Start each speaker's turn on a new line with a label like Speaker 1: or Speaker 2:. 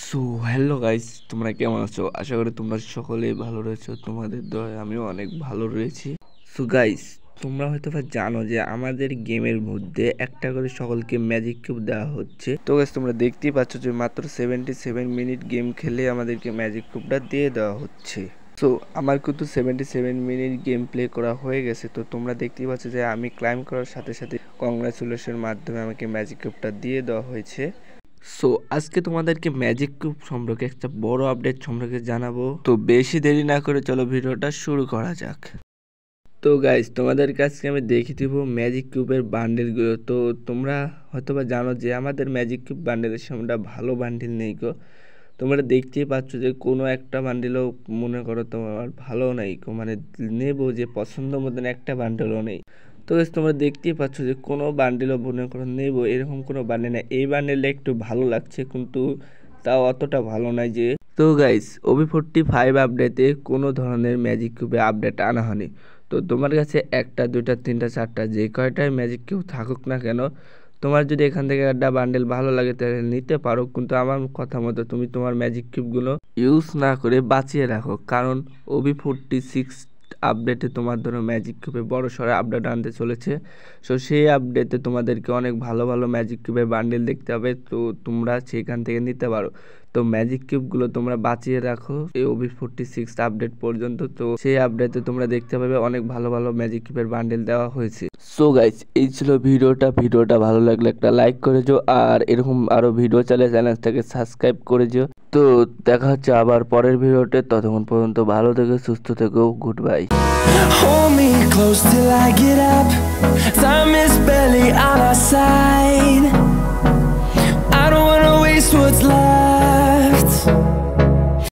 Speaker 1: So hello guys, তোমরা কেমন আছো? আশা করি তোমরা সকলেই ভালো রয়েছো। তোমাদের দয়ায় আমিও অনেক ভালো রয়েছি। সো গাইস, তোমরা হয়তো জানো যে আমাদের গেমের মধ্যে একটা করে সকলকে ম্যাজিক কিউব দেওয়া হচ্ছে। তো গাইস, তোমরা দেখতেই পাচ্ছ যে মাত্র 77 মিনিট গেম খেলে আমাদেরকে ম্যাজিক কিউবটা দিয়ে দেওয়া হচ্ছে। সো আমার কিন্তু 77 মিনিট গেম প্লে করা হয়ে গেছে। তো তোমরা দেখতেই পাচ্ছ যে আমি ক্লাইম করার সাথে সাথে কংগ্রাচুলেশন মাধ্যমে আমাকে ম্যাজিক কিউবটা দিয়ে দেওয়া হয়েছে। সো আজকে তোমাদেরকে ম্যাজিক কিউব সম্পর্কে একটা বড় আপডেট সম্পর্কে জানাবো। তো বেশি দেরি না করে চলো ভিডিওটা শুরু করা যাক। তো গাইস, তোমাদের কাছে আমি দেখিয়ে দিব ম্যাজিক কিউবের বান্ডেলগুলো। তো তোমরা হয়তোবা জানো যে আমাদের ম্যাজিক কিউব বান্ডেলের সামনে ভালো বান্ডেল নেই গো। তোমরা দেখতেই পাচ্ছ যে কোনো একটা বান্ডেলও মনে করো তোমার ভালো নেই গো, মানে নেবো যে পছন্দ মতন একটা বান্ডেলও নেই। তো গাইস, তোমরা দেখতেই পাচ্ছ যে কোনো বান্ডেলও মনে করো নেবো এরকম কোনো বান্ডেল নেই। এই বান্ডেলটা একটু ভালো লাগছে কিন্তু তাও অতটা ভালো নয় যে। তো গাইস, OB45 আপডেটে কোনো ধরনের ম্যাজিক কিউবে আপডেট আনা হয়নি। তো তোমার কাছে একটা দুইটা তিনটা চারটা যে কয়টাই ম্যাজিক কিউব থাকুক না কেন, তোমার যদি এখান থেকে একটা বান্ডেল ভালো লাগে তাহলে নিতে পারো, কিন্তু আমার কথা মতো তুমি তোমার ম্যাজিক কিউবগুলো ইউজ না করে বাঁচিয়ে রাখো, কারণ OB46 আপডেটে তোমার ধরো ম্যাজিক কিউবে বড় সড়ো আপডেট আনতে চলেছে। সো সেই আপডেটে তোমাদেরকে অনেক ভালো ভালো ম্যাজিক কিউবের বান্ডেল দেখতে হবে, তো তোমরা সেখান থেকে নিতে পারো। তো ম্যাজিক কিউবগুলো তোমরা বাঁচিয়ে রাখো এই OB46 আপডেট পর্যন্ত। তো সেই আপডেটে তোমরা দেখতে পাবে অনেক ভালো ভালো ম্যাজিক কিউবের বান্ডেল দেওয়া হয়েছে। সো গাইস, এই ছিল ভিডিওটা ভালো লাগলে একটা লাইক করে দিও, আর এরকম আরো ভিডিও চাইলে চ্যানেলটাকে সাবস্ক্রাইব করে দিও। তো দেখা হচ্ছে আবার পরের ভিডিওতে, ততক্ষণ পর্যন্ত ভালো থেকো, সুস্থ থেকো, good bye.
Speaker 2: Hold me close till I get up. Time is barely on our side. I don't wanna waste what's left.